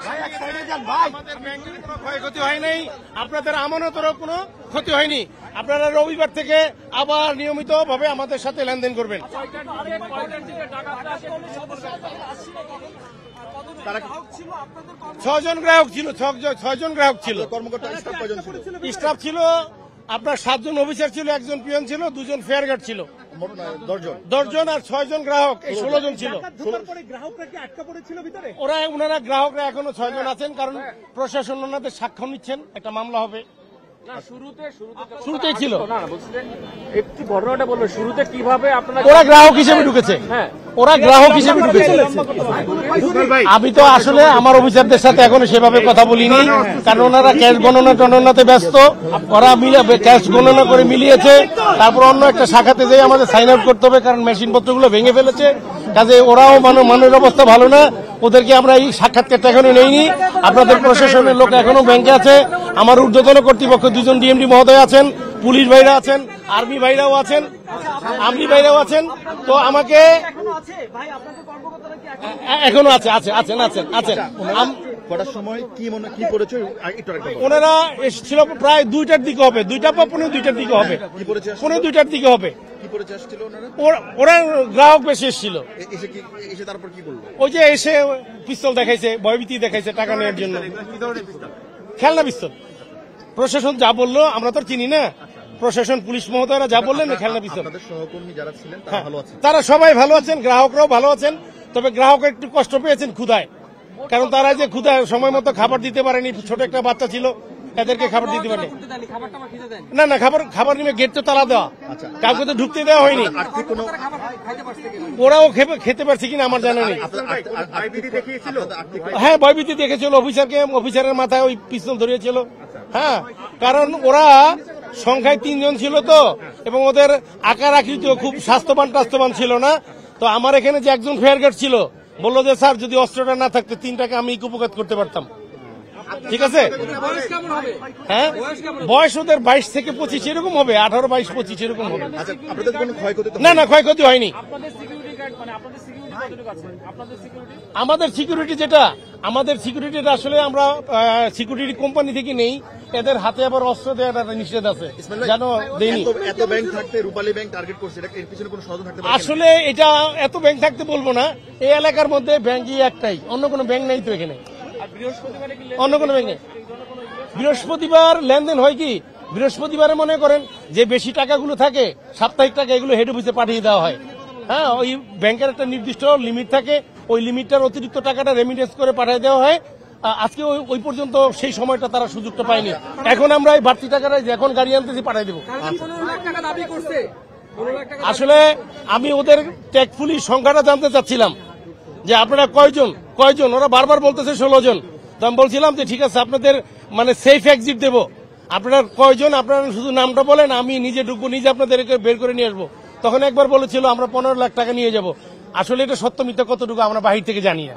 আমাদের ব্যাংকের কোনো ক্ষয়ক্ষতি হয় নাই, আপনাদের আমানতেরও কোনো ক্ষতি হয়নি। আপনারা রবিবার থেকে আবার নিয়মিত ভাবে আমাদের সাথে লেনদেন করবেন। 6 জন গ্রাহক ছিল, 6 জন গ্রাহক ছিল। স্টাফ ছিল আপনার 7 জন অফিসার ছিল, 1 জন পিয়ন ছিল, 2 জন ফেয়ার গার্ড ছিল। 10 জন আর 6 জন গ্রাহক, এই 16 জন ছিল। ওনারা গ্রাহকরা এখনো 6 জন আছেন, কারণ প্রশাসন ওনাদের সাক্ষ্য নিচ্ছেন, একটা মামলা হবে। শুরুতেই ছিল। একটু ঘটনাটা বলবেন, শুরুতে কিভাবে আপনারা ওরা গ্রাহক হিসেবে ঢুকেছে? ওরা গ্রাহক হিসেবে ঢুকেছে। আমি তো আসলে আমার অফিসারদের সাথে এখনো সেভাবে কথা বলিনি, কারণ ওনারা ক্যাশ গণনা টননাতে ব্যস্ত। ওরা ক্যাশ গণনা করে মিলিয়েছে, তারপর অন্য একটা শাখাতে যেয়ে আমাদের সাইন আউট করতে হবে, কারণ মেশিন পত্রগুলো ভেঙে ফেলেছে। কাজে ওরাও মানের অবস্থা ভালো না, ওদেরকে আমরা এই সাক্ষাৎকারটা এখনো নেইনি। আপনাদের প্রশাসনের লোক এখনো ব্যাংকে আছে। আমার ঊর্ধ্বতন কর্তৃপক্ষ 2 জন ডিএমডি মহোদয় আছেন, পুলিশ ভাইরা আছেন, আর্মি ভাইরাও আছেন, আর্মি ভাইরাও আছেন। তো আমাকে এখনো আছেন। কটার সময় কি করেছে? ওনারা এসেছিল প্রায় 2টার দিকে হবে, 2টা বা 2:15 দিকে হবে, 2:15 দিকে হবে। ওরা গ্রাহক বেশি এসেছিল। তারপর কি বললো? ওই যে এসে পিস্তল দেখাইছে, ভয়ভীতি দেখাইছে টাকা নেওয়ার জন্য। খেলনা পিস্তল। প্রশাসন যা বললো আমরা তো চিনি না, প্রশাসন পুলিশ মহোদয়রা যা বললেন খেলনা পিস্তল। সহকর্মী যারা ছিলেন তারা সবাই ভালো আছেন, গ্রাহকরাও ভালো আছেন। তবে গ্রাহক একটু কষ্ট পেয়েছেন ক্ষুধায়, কারণ তারা যে ক্ষুধায় সময় মতো খাবার দিতে পারেনি। ছোট একটা বাচ্চা ছিল, এদেরকে খাবার দিতে পারেনি। না খাবার নিয়ে গেট তো তালা দেওয়া, কাউকে তো ঢুকতে দেওয়া হয়নি। ওরাও খেতে পারছে কিনা আমার জানা নেই। হ্যাঁ, ভয়ভীতি দেখেছিল অফিসারের মাথায় ওই পিস্তল ধরিয়েছিল। হ্যাঁ, কারণ ওরা সংখ্যায় 3 জন ছিল তো, এবং ওদের আকার আকৃতিও খুব স্বাস্থ্যবান ছিল না। তো আমার এখানে যে একজন ফেয়ার গার্ড ছিল, বললো যে স্যার যদি অস্ত্রটা না থাকতো 3টাকে আমি উপকার করতে পারতাম। ঠিক আছে, হ্যাঁ, বয়স ওদের 22 থেকে 25 এরকম হবে, 18, 22, 25 এরকম হবে। না ক্ষয়ক্ষতি হয়নি। আমাদের সিকিউরিটিটা আসলে আমরা সিকিউরিটি কোম্পানি থেকে নেই, এদের হাতে আবার অস্ত্র দেওয়ার নিষেধ আছে, জানো দেয়নি। আসলে এটা এত ব্যাংক থাকতে বলবো না, এই এলাকার মধ্যে ব্যাংকই একটাই, অন্য কোনো ব্যাংক নাই তো এখানে, অন্য কোনো ব্যাংক নেই। বৃহস্পতিবার লেনদেন হয় কি, বৃহস্পতিবারে মনে করেন যে বেশি টাকাগুলো থাকে, সাপ্তাহিক টাকা, এগুলো হেড অফিসে পাঠিয়ে দেওয়া হয়। হ্যাঁ, ওই ব্যাংকের একটা নির্দিষ্ট লিমিট থাকে, ওই লিমিটটার অতিরিক্ত টাকাটা রেমিটেন্স করে পাঠিয়ে দেওয়া হয়। আজকে ওই পর্যন্ত সেই সময়টা তারা সুযোগটা পায়নি। এখন আমরা এই বাড়তি টাকাটা এখন গাড়ি আনতেছি পাঠিয়ে দেবো। আসলে আমি ওদের ট্যাক্টফুলি সংখ্যাটা জানতে চাচ্ছিলাম যে আপনারা কয়জন, ওরা বারবার বলতেছে 16 জন। তো আমি বলছিলাম যে ঠিক আছে, আপনাদের মানে সেফ এক্সিট দেবো, আপনারা কয়জন, আপনারা শুধু নামটা বলেন, আমি নিজে ঢুকবো, নিজে আপনাদেরকে বের করে নিয়ে আসবো। তখন একবার বলেছিল আমরা 15 লাখ টাকা নিয়ে যাব। আসলে এটা সত্য মিথ্যা কতটুকু আমরা বাহির থেকে জানি না।